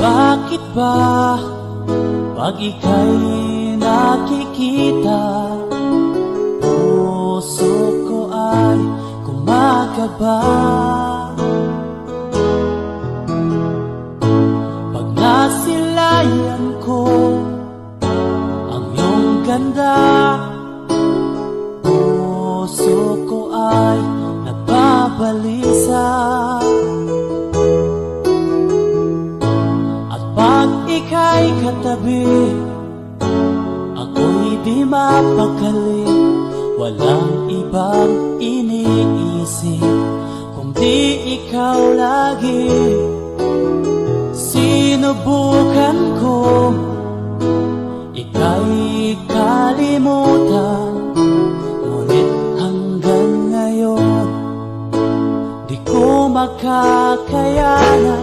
Bakit ba pag ika'y nakikita, puso ko ay kumakaba? Pag nasilayan ko ang iyong ganda, puso ko ay nagbabalisa. Pag ika'y katabi, ako'y di mapakali. Walang ibang iniisip kundi ikaw lagi. Sinubukan ko ika'y kalimutan, ngunit hanggang ngayon di ko makakayanan.